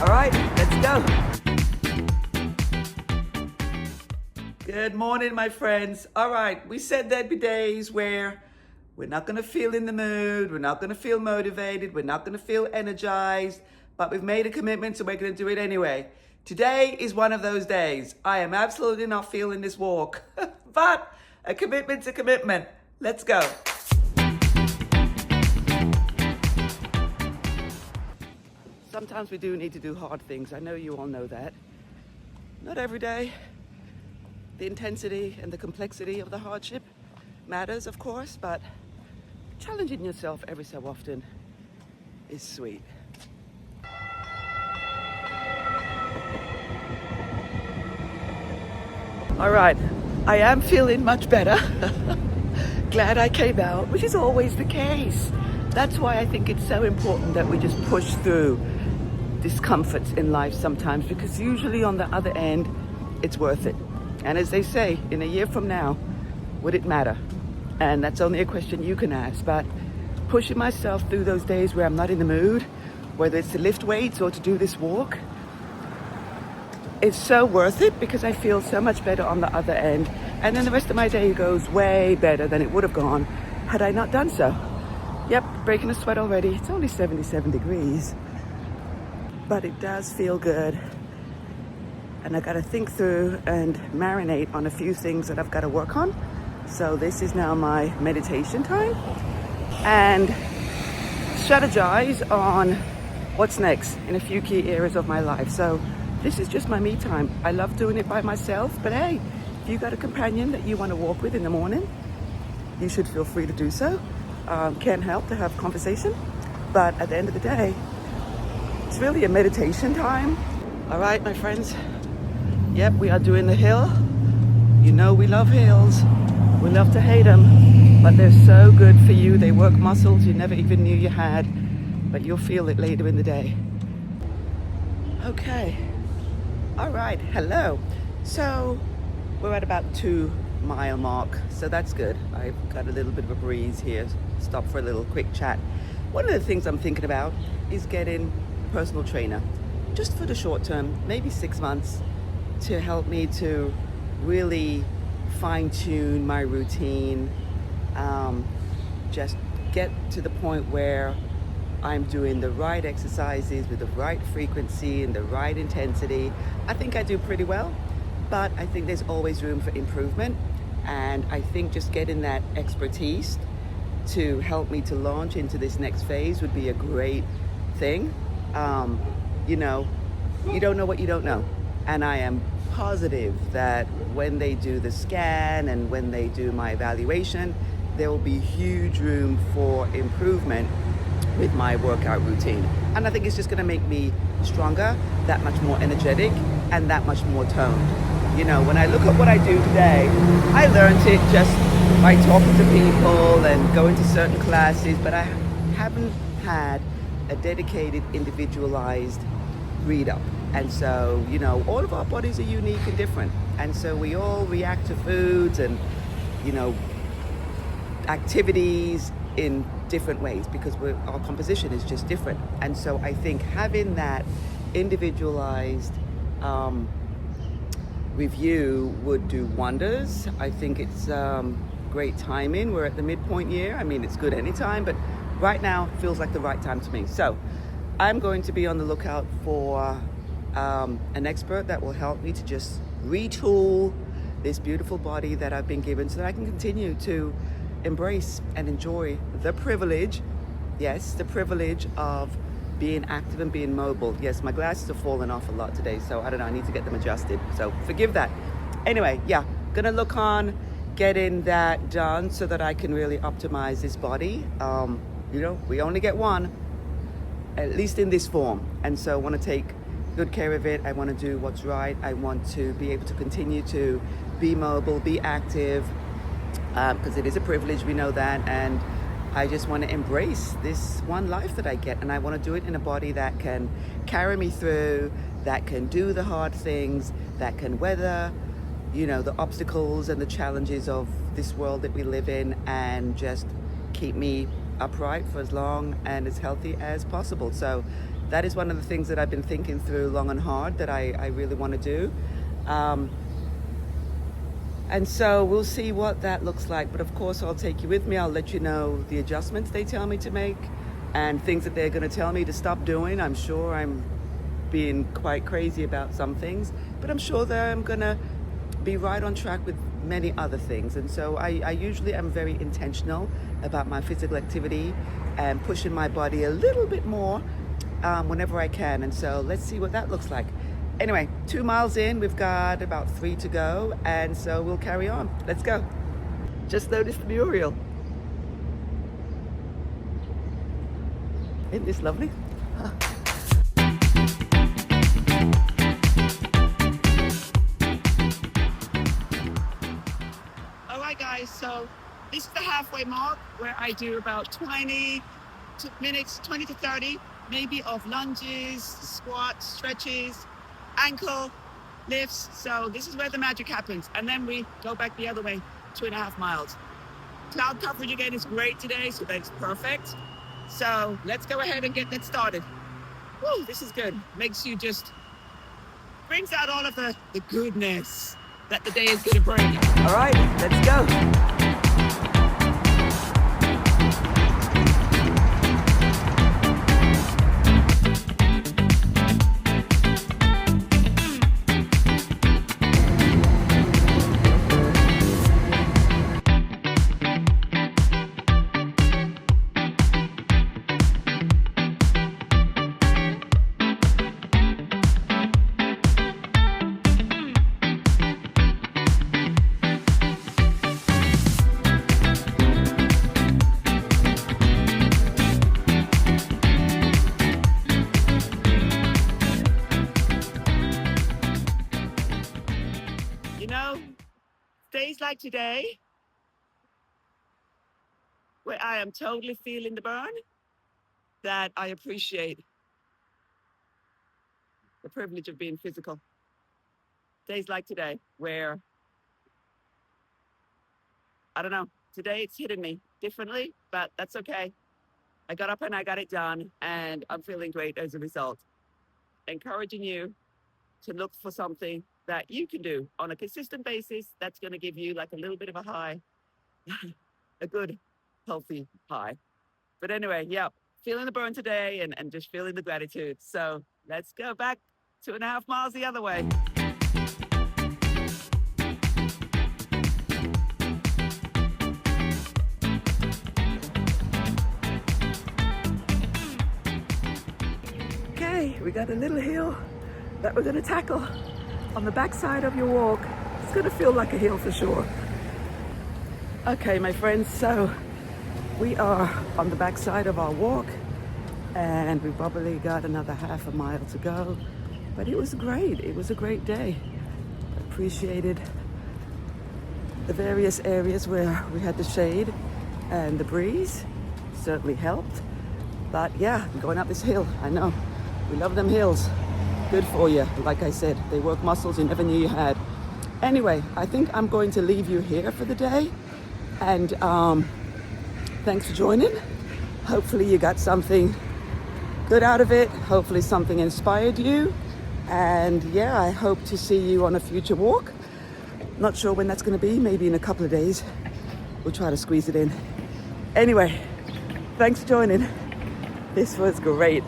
All right, let's go. Good morning, my friends. All right, we said there'd be days where we're not going to feel in the mood, we're not going to feel motivated, we're not going to feel energized, but we've made a commitment, so we're going to do it anyway. Today is one of those days. I am absolutely not feeling this walk, but a commitment's a commitment. Let's go. Sometimes we do need to do hard things. I know you all know that. Not every day. The intensity and the complexity of the hardship matters, of course, but challenging yourself every so often is sweet. All right, I am feeling much better. Glad I came out, which is always the case. That's why I think it's so important that we just push through discomforts in life sometimes, because usually on the other end, it's worth it. And as they say, in a year from now, would it matter? And that's only a question you can ask. But pushing myself through those days where I'm not in the mood, whether it's to lift weights or to do this walk, it's so worth it because I feel so much better on the other end. And then the rest of my day goes way better than it would have gone had I not done so. Yep, breaking a sweat already. It's only 77 degrees, but it does feel good. And I got to think through and marinate on a few things that I've got to work on. So this is now my meditation time and strategize on what's next in a few key areas of my life. So this is just my me time. I love doing it by myself, but hey, if you got a companion that you want to walk with in the morning, you should feel free to do so. Can't help to have conversation, but at the end of the day, it's really a meditation time. All right, my friends. Yep, we are doing the hill. You know we love hills. We love to hate them, but they're so good for you. They work muscles you never even knew you had, but you'll feel it later in the day. Okay. All right, hello. So we're at about 2 mile mark, so that's good. I've got a little bit of a breeze here. Stop for a little quick chat. One of the things I'm thinking about is getting a personal trainer, just for the short term, maybe 6 months, to help me to really fine-tune my routine, just get to the point where I'm doing the right exercises with the right frequency and the right intensity. I think I do pretty well, but I think there's always room for improvement. And I think just getting that expertise to help me to launch into this next phase would be a great thing. You know, you don't know what you don't know. And I am positive that when they do the scan and when they do my evaluation, there will be huge room for improvement with my workout routine. And I think it's just gonna make me stronger, that much more energetic, and that much more toned. You know, when I look at what I do today, I learned it just by talking to people and going to certain classes, but I haven't had a dedicated, individualized read up. And so, you know, all of our bodies are unique and different. And so we all react to foods and, you know, activities in different ways because our composition is just different. And so I think having that individualized review would do wonders. I think it's great timing. We're at the midpoint year. I mean, it's good anytime, but right now feels like the right time to me. So I'm going to be on the lookout for an expert that will help me to just retool this beautiful body that I've been given so that I can continue to embrace and enjoy the privilege, yes, the privilege of being active and being mobile. Yes, my glasses have fallen off a lot today, so I don't know, I need to get them adjusted. So forgive that. Anyway, yeah, gonna look on getting that done so that I can really optimize this body. You know, we only get one, at least in this form. And so I wanna take good care of it. I wanna do what's right. I want to be able to continue to be mobile, be active, because it is a privilege, we know that, and I just want to embrace this one life that I get, and I want to do it in a body that can carry me through, that can do the hard things, that can weather, you know, the obstacles and the challenges of this world that we live in, and just keep me upright for as long and as healthy as possible. So that is one of the things that I've been thinking through long and hard that I really want to do. And so we'll see what that looks like. But of course, I'll take you with me. I'll let you know the adjustments they tell me to make and things that they're going to tell me to stop doing. I'm sure I'm being quite crazy about some things, but I'm sure that I'm going to be right on track with many other things. And so I usually am very intentional about my physical activity and pushing my body a little bit more whenever I can. And so let's see what that looks like. Anyway, 2 miles in, we've got about 3 to go, and so we'll carry on. Let's go. Just noticed the Muriel. Isn't this lovely? All right, guys, so this is the halfway mark where I do about 20 minutes, 20 to 30, maybe of lunges, squats, stretches, ankle lifts. So this is where the magic happens. And then we go back the other way, 2.5 miles. Cloud coverage again is great today, so that's perfect. So let's go ahead and get that started. Woo, this is good. Makes you just, brings out all of the goodness that the day is gonna bring. All right, let's go. You know, days like today, where I am totally feeling the burn, that I appreciate the privilege of being physical. Days like today, where, I don't know, today it's hitting me differently, but that's okay. I got up and I got it done, and I'm feeling great as a result. Encouraging you to look for something that you can do on a consistent basis that's going to give you like a little bit of a high, a good, healthy high. But anyway, yeah, feeling the burn today and just feeling the gratitude. So let's go back 2.5 miles the other way. Okay, we got a little hill that we're going to tackle on the backside of your walk. It's going to feel like a hill for sure. Okay, my friends, so we are on the backside of our walk and we've probably got another 1/2 mile to go, but it was great. It was a great day. Appreciated the various areas where we had the shade and the breeze. Certainly helped. But yeah, going up this hill, I know, we love them hills. Good for you. Like I said, they work muscles you never knew you had. Anyway, I think I'm going to leave you here for the day. And thanks for joining. Hopefully you got something good out of it. Hopefully something inspired you. And yeah, I hope to see you on a future walk. Not sure when that's going to be, maybe in a couple of days. We'll try to squeeze it in. Anyway, thanks for joining. This was great.